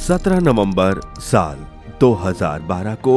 17 नवंबर साल 2012 को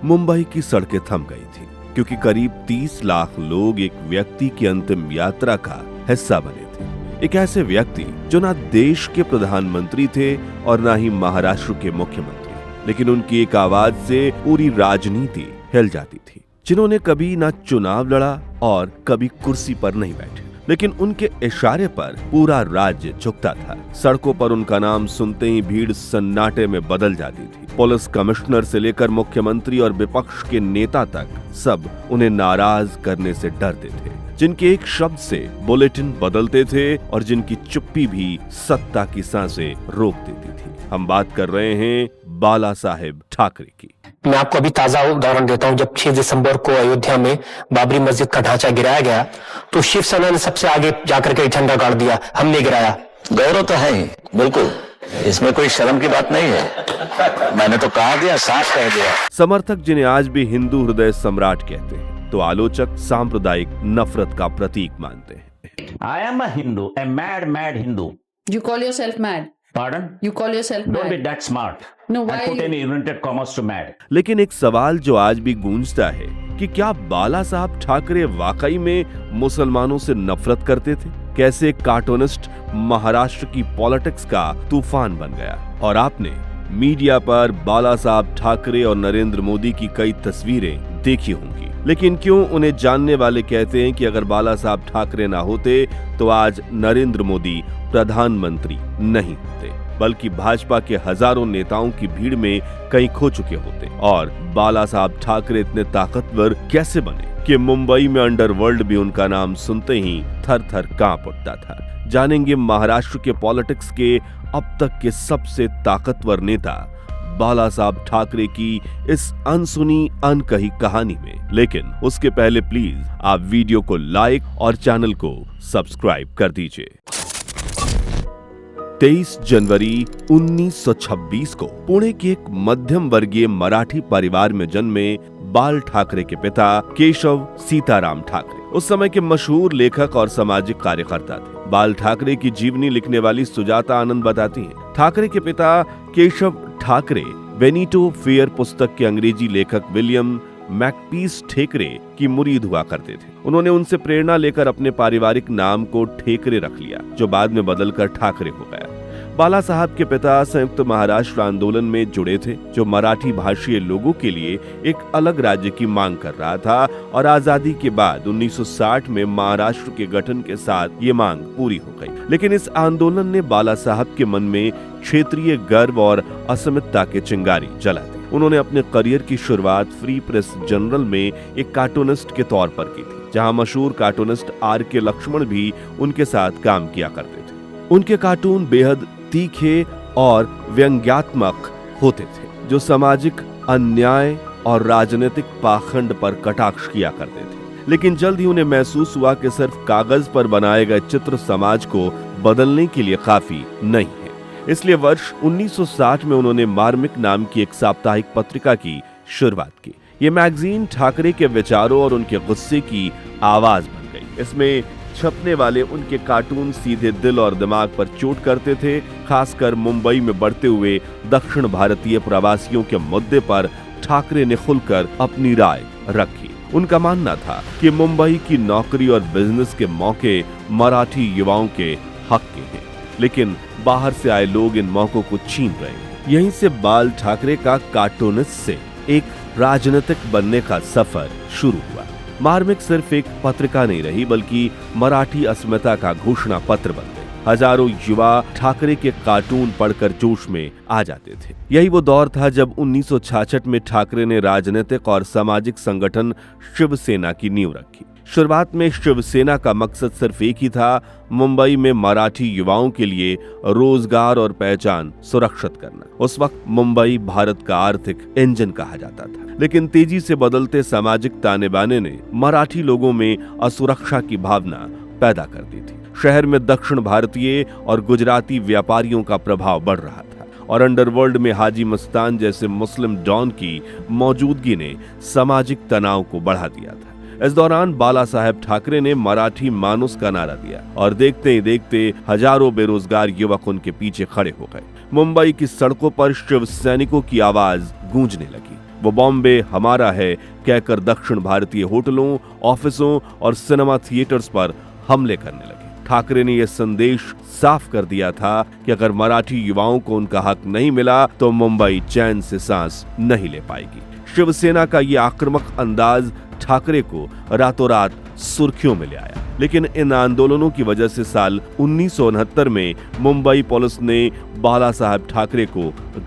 मुंबई की सड़कें थम गई थी क्योंकि करीब 30 लाख लोग एक व्यक्ति की अंतिम यात्रा का हिस्सा बने थे। एक ऐसे व्यक्ति जो ना देश के प्रधानमंत्री थे और ना ही महाराष्ट्र के मुख्यमंत्री, लेकिन उनकी एक आवाज से पूरी राजनीति हिल जाती थी। जिन्होंने कभी ना चुनाव लड़ा और कभी कुर्सी पर नहीं बैठे, लेकिन उनके इशारे पर पूरा राज्य झुकता था। सड़कों पर उनका नाम सुनते ही भीड़ सन्नाटे में बदल जाती थी। पुलिस कमिश्नर से लेकर मुख्यमंत्री और विपक्ष के नेता तक सब उन्हें नाराज करने से डरते थे। जिनके एक शब्द से बुलेटिन बदलते थे और जिनकी चुप्पी भी सत्ता की सांसें रोक देती थी। हम बात कर रहे हैं बाला साहेब ठाकरे की। मैं आपको अभी ताजा उदाहरण देता हूं। जब 6 दिसंबर को अयोध्या में बाबरी मस्जिद का ढांचा गिराया गया तो शिवसेना ने सबसे आगे जाकर के झंडा गाड़ दिया, हमने गिराया। गौरव तो है ही, बिल्कुल, इसमें कोई शर्म की बात नहीं है। मैंने तो कहा दिया, साफ कह दिया। समर्थक जिन्हें आज भी हिंदू हृदय सम्राट कहते हैं, तो आलोचक सांप्रदायिक नफरत का प्रतीक मानते हैं। I am a Hindu, a mad Hindu. You call yourself mad? Pardon? You call yourself Don't mad? be that smart. No, I why? put any inverted commas to mad. लेकिन एक सवाल जो आज भी गूंजता है कि क्या बाला साहब ठाकरे वाकई में मुसलमानों से नफरत करते थे? कैसे कार्टूनिस्ट महाराष्ट्र की पॉलिटिक्स का तूफान बन गया और आपने मीडिया पर बाला साहब ठाकरे और नरेंद्र मोदी की कई तस्वीरें देखी होंगी, लेकिन क्यों उन्हें जानने वाले कहते हैं कि अगर बाला साहब ठाकरे ना होते तो आज नरेंद्र मोदी प्रधानमंत्री नहीं होते, बल्कि भाजपा के हजारों नेताओं की भीड़ में कहीं खो चुके होते। और बाला साहब ठाकरे इतने ताकतवर कैसे बने कि मुंबई में अंडरवर्ल्ड भी उनका नाम सुनते ही थर थर कांप उठता था। जानेंगे महाराष्ट्र के पॉलिटिक्स के अब तक के सबसे ताकतवर नेता बाला साहब ठाकरे की इस अनसुनी अनकही कहानी में। लेकिन उसके पहले प्लीज आप वीडियो को लाइक और चैनल को सब्सक्राइब कर दीजिए। 23 जनवरी 1926 को पुणे के एक मध्यम वर्गीय मराठी परिवार में जन्मे बाल ठाकरे के पिता केशव सीताराम ठाकरे उस समय के मशहूर लेखक और सामाजिक कार्यकर्ता थे। बाल ठाकरे की जीवनी लिखने वाली सुजाता आनंद बताती हैं, ठाकरे के पिता केशव ठाकरे बेनिटो फेयर पुस्तक के अंग्रेजी लेखक विलियम मैकपीस ठेकरे की मुरीद हुआ करते थे। उन्होंने उनसे प्रेरणा लेकर अपने पारिवारिक नाम को ठेकरे रख लिया, जो बाद में बदलकर ठाकरे हो गया। बाला साहब के पिता संयुक्त महाराष्ट्र आंदोलन में जुड़े थे, जो मराठी भाषीय लोगों के लिए एक अलग राज्य की मांग कर रहा था और आजादी के बाद 1960 में महाराष्ट्र के गठन के साथ ये मांग पूरी हो गई। लेकिन इस आंदोलन ने बाला साहब के मन में क्षेत्रीय गर्व और अस्मिता के चिंगारी जला दी। उन्होंने अपने करियर की शुरुआत फ्री प्रेस जर्नल में एक कार्टूनिस्ट के तौर पर की थी, जहां मशहूर कार्टूनिस्ट R.K. लक्ष्मण भी उनके साथ काम किया करते थे। उनके कार्टून बेहद तीखे और व्यंग्यात्मक होते थे, जो सामाजिक अन्याय और राजनीतिक पाखंड पर कटाक्ष किया करते थे। लेकिन जल्द ही उन्हें महसूस हुआ कि सिर्फ कागज पर बनाए गए चित्र समाज को बदलने के लिए काफी नहीं है। इसलिए वर्ष 1960 में उन्होंने मार्मिक नाम की एक साप्ताहिक पत्रिका की शुरुआत की। ये मैगजीन ठाकरे के विचारों और उनके गुस्से की आवाज बन गई। इसमें छपने वाले उनके कार्टून सीधे दिल और दिमाग पर चोट करते थे। खासकर मुंबई में बढ़ते हुए दक्षिण भारतीय प्रवासियों के मुद्दे पर ठाकरे ने खुलकर अपनी राय रखी। उनका मानना था कि मुंबई की नौकरी और बिजनेस के मौके मराठी युवाओं के हक के हैं, लेकिन बाहर से आए लोग इन मौकों को छीन रहे हैं। यहीं से बाल ठाकरे का कार्टूनिस्ट से एक राजनीतिक बनने का सफर शुरू हुआ। मार्मिक सिर्फ एक पत्रिका नहीं रही, बल्कि मराठी अस्मिता का घोषणा पत्र बन गई। हजारों युवा ठाकरे के कार्टून पढ़कर जोश में आ जाते थे। यही वो दौर था जब 1966 में ठाकरे ने राजनीतिक और सामाजिक संगठन शिवसेना की नींव रखी। शुरुआत में शिवसेना का मकसद सिर्फ एक ही था, मुंबई में मराठी युवाओं के लिए रोजगार और पहचान सुरक्षित करना। उस वक्त मुंबई भारत का आर्थिक इंजन कहा जाता था, लेकिन तेजी से बदलते सामाजिक ताने बाने ने मराठी लोगों में असुरक्षा की भावना पैदा कर दी थी। शहर में दक्षिण भारतीय और गुजराती व्यापारियों का प्रभाव बढ़ रहा था और अंडरवर्ल्ड में हाजी मस्तान जैसे मुस्लिम डॉन की मौजूदगी ने सामाजिक तनाव को बढ़ा दिया था। इस दौरान बाला साहेब ठाकरे ने मराठी मानुस का नारा दिया और देखते ही देखते हजारों बेरोजगार युवक उनके पीछे खड़े हो गए। मुंबई की सड़कों पर शिव सैनिकों की आवाज गूंजने लगी। वो बॉम्बे हमारा है कहकर दक्षिण भारतीय होटलों, ऑफिसों और सिनेमा थिएटर्स पर हमले करने लगे। ठाकरे ने यह संदेश साफ कर दिया था कि अगर मराठी युवाओं को उनका हक नहीं मिला तो मुंबई चैन से सांस नहीं ले पाएगी। शिवसेना का ये आक्रामक अंदाज ठाकरे को रातों रात सुर्खियों में ले आया। लेकिन इन आंदोलनों की वजह से साल 1969 में मुंबई पुलिस ने बाला साहब ठाकरे को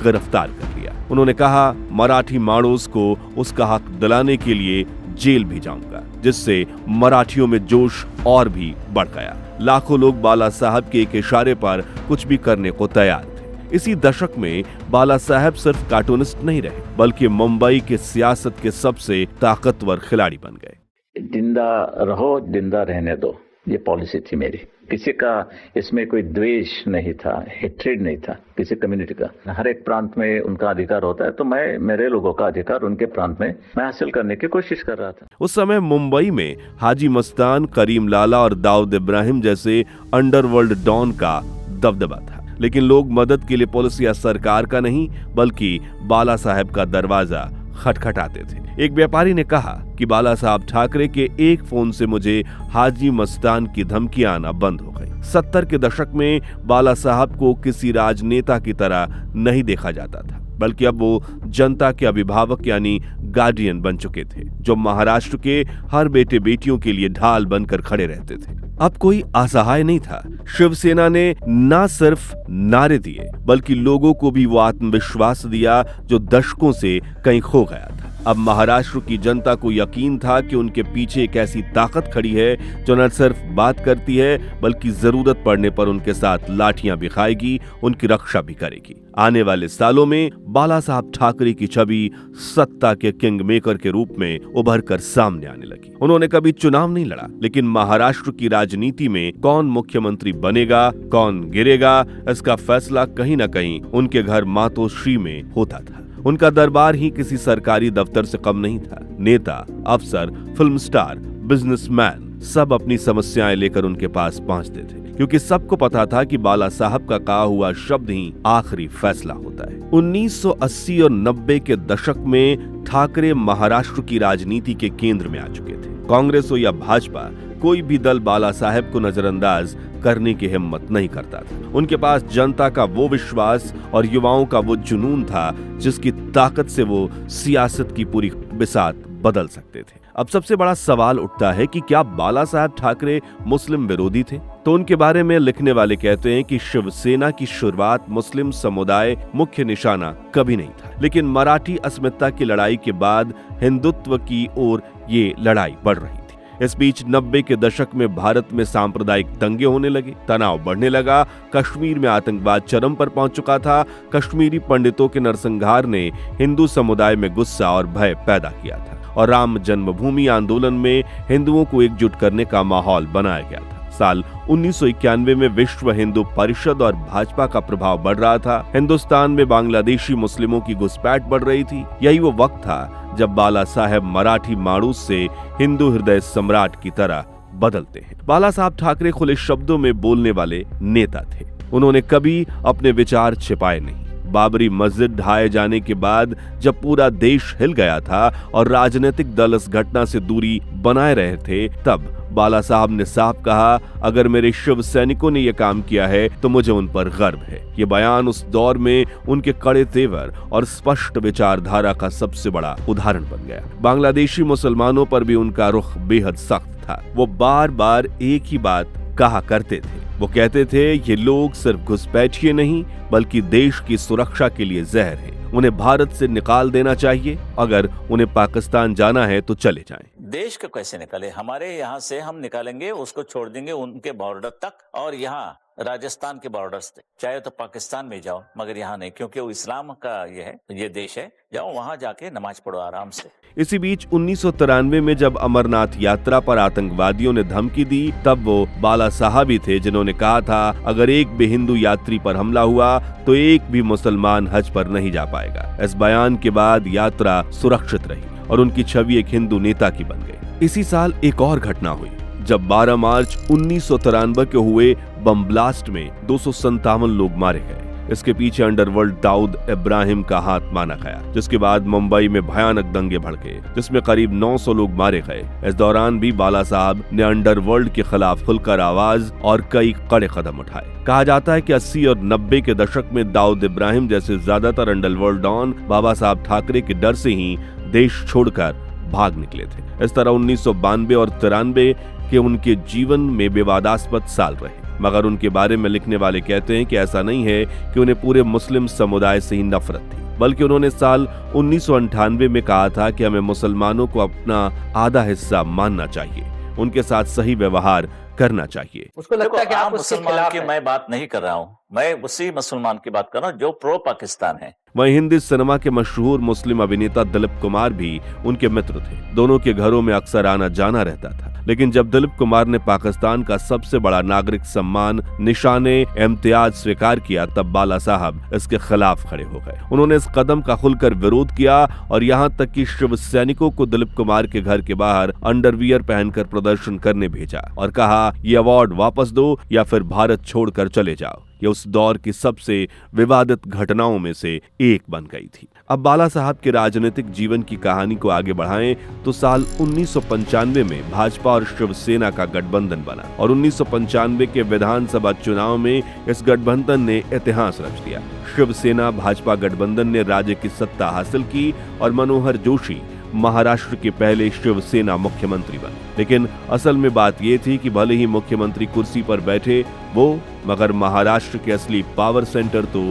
गिरफ्तार कर लिया। उन्होंने कहा, मराठी माणूस को उसका हक दिलाने के लिए जेल भी जाऊंगा, जिससे मराठियों में जोश और भी बढ़ गया। लाखों लोग बाला साहब के एक इशारे पर कुछ भी करने को तैयार थे। इसी दशक में बाला साहब सिर्फ कार्टूनिस्ट नहीं रहे, बल्कि मुंबई के सियासत के सबसे ताकतवर खिलाड़ी बन गए। जिंदा रहो, जिंदा रहने दो, ये पॉलिसी थी मेरी। किसी का इसमें कोई द्वेष नहीं था, हेट्रेड नहीं था किसी कम्युनिटी का। हर एक प्रांत में उनका अधिकार होता है, तो मैं मेरे लोगों का अधिकार उनके प्रांत में मैं हासिल करने की कोशिश कर रहा था। उस समय मुंबई में हाजी मस्तान, करीम लाला और दाऊद इब्राहिम जैसे अंडरवर्ल्ड डॉन का दबदबा था। लेकिन लोग मदद के लिए पुलिस या सरकार का नहीं, बल्कि बाला साहब का दरवाजा खटखटाते थे। एक व्यापारी ने कहा कि बाला साहब ठाकरे के एक फोन से मुझे हाजी मस्तान की धमकियां आना बंद हो गई। 70 के दशक में बाला साहब को किसी राजनेता की तरह नहीं देखा जाता था, बल्कि अब वो जनता के अभिभावक यानी गार्डियन बन चुके थे, जो महाराष्ट्र के हर बेटे बेटियों के लिए ढाल बनकर खड़े रहते थे। अब कोई असहाय नहीं था। शिवसेना ने न सिर्फ नारे दिए, बल्कि लोगों को भी वो आत्मविश्वास दिया जो दशकों से कहीं खो गया था। अब महाराष्ट्र की जनता को यकीन था कि उनके पीछे एक ऐसी ताकत खड़ी है जो न सिर्फ बात करती है, बल्कि जरूरत पड़ने पर उनके साथ लाठियां भी खाएगी, उनकी रक्षा भी करेगी। आने वाले सालों में बाला साहब ठाकरे की छवि सत्ता के किंग मेकर के रूप में उभर कर सामने आने लगी। उन्होंने कभी चुनाव नहीं लड़ा, लेकिन महाराष्ट्र की राजनीति में कौन मुख्यमंत्री बनेगा, कौन गिरेगा, इसका फैसला कहीं न कहीं उनके घर मातोश्री में होता था। उनका दरबार ही किसी सरकारी दफ्तर से कम नहीं था। नेता, अफसर, फिल्म स्टार, बिजनेसमैन सब अपनी समस्याएं लेकर उनके पास पहुंचते थे, क्योंकि सबको पता था कि बाला साहब का कहा हुआ शब्द ही आखिरी फैसला होता है। 1980 और 90 के दशक में ठाकरे महाराष्ट्र की राजनीति के केंद्र में आ चुके थे। कांग्रेस हो या भाजपा, कोई भी दल बाला साहब को नजरअंदाज करने की हिम्मत नहीं करता था। उनके पास जनता का वो विश्वास और युवाओं का वो जुनून था जिसकी ताकत से वो सियासत की पूरी बिसात बदल सकते थे। अब सबसे बड़ा सवाल उठता है कि क्या बाला साहब ठाकरे मुस्लिम विरोधी थे? तो उनके बारे में लिखने वाले कहते हैं कि शिवसेना की शुरुआत मुस्लिम समुदाय मुख्य निशाना कभी नहीं था, लेकिन मराठी अस्मिता की लड़ाई के बाद हिंदुत्व की ओर ये लड़ाई बढ़ रही थी। इस बीच 90 के दशक में भारत में सांप्रदायिक दंगे होने लगे, तनाव बढ़ने लगा, कश्मीर में आतंकवाद चरम पर पहुंच चुका था। कश्मीरी पंडितों के नरसंहार ने हिंदू समुदाय में गुस्सा और भय पैदा किया था, और राम जन्मभूमि आंदोलन में हिंदुओं को एकजुट करने का माहौल बनाया गया था। साल 1991 में विश्व हिंदू परिषद और भाजपा का प्रभाव बढ़ रहा था। हिंदुस्तान में बांग्लादेशी मुस्लिमों की घुसपैठ बढ़ रही थी। यही वो वक्त था जब बाला साहब मराठी माणूस से हिंदू हृदय सम्राट की तरह बदलते हैं। बाला साहब ठाकरे खुले शब्दों में बोलने वाले नेता थे। उन्होंने कभी अपने विचार छिपाए नहीं। बाबरी मस्जिद ढहाए जाने के बाद जब पूरा देश हिल गया था और राजनीतिक दल इस घटना से दूरी बनाए रहे थे, तब बाला साहब ने साफ कहा, अगर मेरे शिव सैनिकों ने यह काम किया है तो मुझे उन पर गर्व है। ये बयान उस दौर में उनके कड़े तेवर और स्पष्ट विचारधारा का सबसे बड़ा उदाहरण बन गया। बांग्लादेशी मुसलमानों पर भी उनका रुख बेहद सख्त था। वो बार बार एक ही बात कहा करते थे। वो कहते थे, ये लोग सिर्फ घुसपैठिए नहीं, बल्कि देश की सुरक्षा के लिए जहर हैं। उन्हें भारत से निकाल देना चाहिए। अगर उन्हें पाकिस्तान जाना है तो चले जाएं। देश को कैसे निकाले? हमारे यहाँ से हम निकालेंगे, उसको छोड़ देंगे उनके बॉर्डर तक, और यहाँ राजस्थान के बॉर्डर्स तक। चाहे तो पाकिस्तान में जाओ, मगर यहाँ नहीं, क्योंकि वो इस्लाम का ये देश है। जाओ वहां जाके नमाज पढ़ो आराम से। इसी बीच 1993 में जब अमरनाथ यात्रा पर आतंकवादियों ने धमकी दी, तब वो बाला साहब ही थे जिन्होंने कहा था, अगर एक भी हिंदू यात्री पर हमला हुआ तो एक भी मुसलमान हज पर नहीं जा पाएगा। इस बयान के बाद यात्रा सुरक्षित रही और उनकी छवि एक हिंदू नेता की बन गई। इसी साल एक और घटना हुई जब 12 मार्च 1993 के हुए बम ब्लास्ट में 257 लोग मारे गए। इसके पीछे अंडरवर्ल्ड दाऊद इब्राहिम का हाथ माना गया, जिसके बाद मुंबई में भयानक दंगे भड़के, जिसमें करीब 900 लोग मारे गए। इस दौरान भी बाला साहब ने अंडरवर्ल्ड के खिलाफ खुलकर आवाज और कई कड़े कदम उठाए। कहा जाता है कि 80 और 90 के दशक में दाऊद इब्राहिम जैसे ज्यादातर अंडरवर्ल्ड डॉन बाबा साहब ठाकरे के डर से ही देश छोड़कर भाग निकले थे। इस तरह 1992 और 93 के उनके जीवन में विवादास्पद साल रहे, मगर उनके बारे में लिखने वाले कहते हैं कि ऐसा नहीं है कि उन्हें पूरे मुस्लिम समुदाय से ही नफरत थी, बल्कि उन्होंने साल 1998 में कहा था कि हमें मुसलमानों को अपना आधा हिस्सा मानना चाहिए, उनके साथ सही व्यवहार करना चाहिए। उसको लगता है कि आप उसके मुसलमान खिलाफ की हैं। मैं बात नहीं कर रहा हूं, मैं उसी मुसलमान की बात कर रहा हूं जो प्रो पाकिस्तान है। वहीं हिंदी सिनेमा के मशहूर मुस्लिम अभिनेता दिलीप कुमार भी उनके मित्र थे। दोनों के घरों में अक्सर आना जाना रहता था, लेकिन जब दिलीप कुमार ने पाकिस्तान का सबसे बड़ा नागरिक सम्मान निशाने इम्तियाज स्वीकार किया, तब बाला साहब इसके खिलाफ खड़े हो गए। उन्होंने इस कदम का खुलकर विरोध किया और यहाँ तक कि शिव सैनिकों को दिलीप कुमार के घर के बाहर अंडरवियर पहनकर प्रदर्शन करने भेजा और कहा, ये अवार्ड वापस दो या फिर भारत छोड़कर चले जाओ। ये उस दौर की सबसे विवादित घटनाओं में से एक बन गई थी। अब बाला साहब के राजनीतिक जीवन की कहानी को आगे बढ़ाएं तो साल 1995 में भाजपा और शिवसेना का गठबंधन बना और 1995 के विधानसभा चुनाव में इस गठबंधन ने इतिहास रच दिया। शिवसेना भाजपा गठबंधन ने राज्य की सत्ता हासिल की और मनोहर जोशी महाराष्ट्र के पहले शिवसेना मुख्यमंत्री बने। लेकिन असल में बात यह थी कि भले ही मुख्यमंत्री कुर्सी पर बैठे वो, मगर महाराष्ट्र के असली पावर सेंटर तो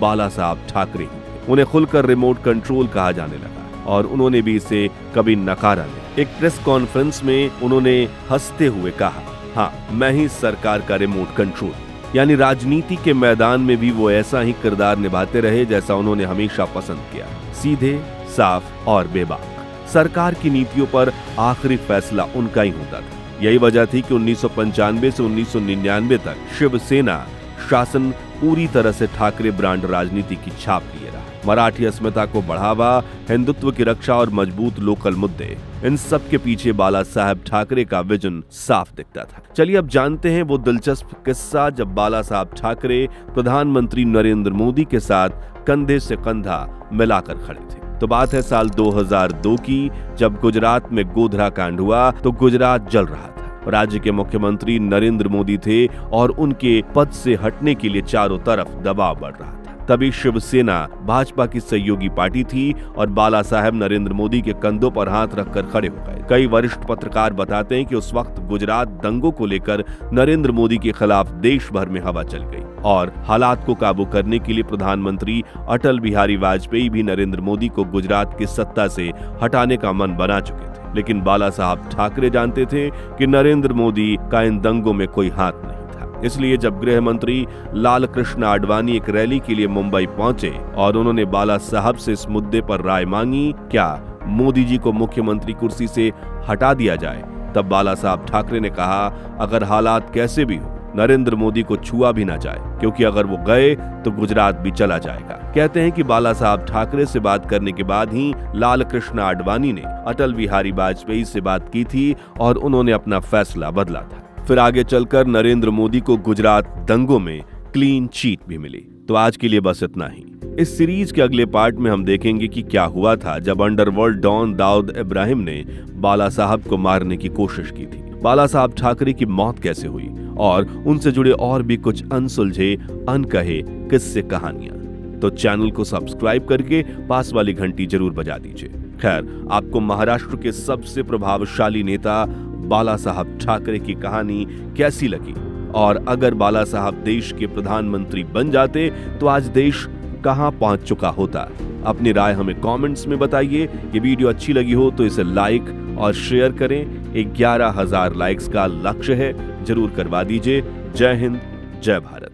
बाला साहब ठाकरे ही थे। उन्हें खुलकर रिमोट कंट्रोल कहा जाने लगा और उन्होंने भी इसे कभी नकारा नहीं। एक प्रेस कॉन्फ्रेंस में उन्होंने हंसते हुए कहा, हाँ, मैं ही सरकार का रिमोट कंट्रोल। यानी राजनीति के मैदान में भी वो ऐसा ही किरदार निभाते रहे जैसा उन्होंने हमेशा पसंद किया, सीधे, साफ और बेबाक। सरकार की नीतियों पर आखिरी फैसला उनका ही होता था। यही वजह थी कि 1995 से 1999 तक शिवसेना शासन पूरी तरह से ठाकरे ब्रांड राजनीति की छाप लिए रहा। मराठी अस्मिता को बढ़ावा, हिंदुत्व की रक्षा और मजबूत लोकल मुद्दे, इन सब के पीछे बाला साहब ठाकरे का विजन साफ दिखता था। चलिए अब जानते हैं वो दिलचस्प किस्सा जब बाला साहब ठाकरे प्रधानमंत्री नरेंद्र मोदी के साथ कंधे से कंधा मिलाकर खड़े थे। तो बात है साल 2002 की, जब गुजरात में गोधरा कांड हुआ तो गुजरात जल रहा था। राज्य के मुख्यमंत्री नरेंद्र मोदी थे और उनके पद से हटने के लिए चारों तरफ दबाव बढ़ रहा था। तभी शिवसेना भाजपा की सहयोगी पार्टी थी और बाला साहब नरेंद्र मोदी के कंधों पर हाथ रखकर खड़े हो गए। कई वरिष्ठ पत्रकार बताते हैं कि उस वक्त गुजरात दंगों को लेकर नरेंद्र मोदी के खिलाफ देश भर में हवा चल गई और हालात को काबू करने के लिए प्रधानमंत्री अटल बिहारी वाजपेयी भी नरेंद्र मोदी को गुजरात की सत्ता से हटाने का मन बना चुके थे। लेकिन बाला साहब ठाकरे जानते थे कि नरेंद्र मोदी का इन दंगों में कोई हाथ नहीं था। इसलिए जब गृह मंत्री लाल कृष्ण आडवाणी एक रैली के लिए मुंबई पहुंचे और उन्होंने बाला साहब से इस मुद्दे पर राय मांगी, क्या मोदी जी को मुख्यमंत्री कुर्सी से हटा दिया जाए, तब बाला साहब ठाकरे ने कहा, अगर हालात कैसे भी हो नरेंद्र मोदी को छुआ भी ना जाए, क्योंकि अगर वो गए तो गुजरात भी चला जाएगा। कहते हैं कि बाला साहब ठाकरे से बात करने के बाद ही लाल कृष्ण आडवाणी ने अटल बिहारी वाजपेयी से बात की थी और उन्होंने अपना फैसला बदला था। फिर आगे चलकर नरेंद्र मोदी को गुजरात दंगों में क्लीन चिट भी मिली। तो आज के लिए बस इतना ही। इस सीरीज के अगले पार्ट में हम देखेंगे कि क्या हुआ था जब अंडरवर्ल्ड डॉन दाऊद इब्राहिम ने बाला साहब को मारने की कोशिश की थी। बाला साहब ठाकरे की मौत कैसे हुई और उनसे जुड़े और भी कुछ अनसुलझे अनकहे किस्से कहानियां। तो चैनल को सब्सक्राइब करके पास वाली घंटी जरूर बजा दीजिए। खैर, आपको महाराष्ट्र के सबसे प्रभावशाली नेता बाला साहब ठाकरे की कहानी कैसी लगी, और अगर बाला साहब देश के प्रधानमंत्री बन जाते तो आज देश कहां पहुंच चुका होता? अपनी राय हमें कमेंट्स में बताइए। ये वीडियो अच्छी लगी हो तो इसे लाइक और शेयर करें। 11,000 लाइक्स का लक्ष्य है, जरूर करवा दीजिए। जय हिंद, जय भारत।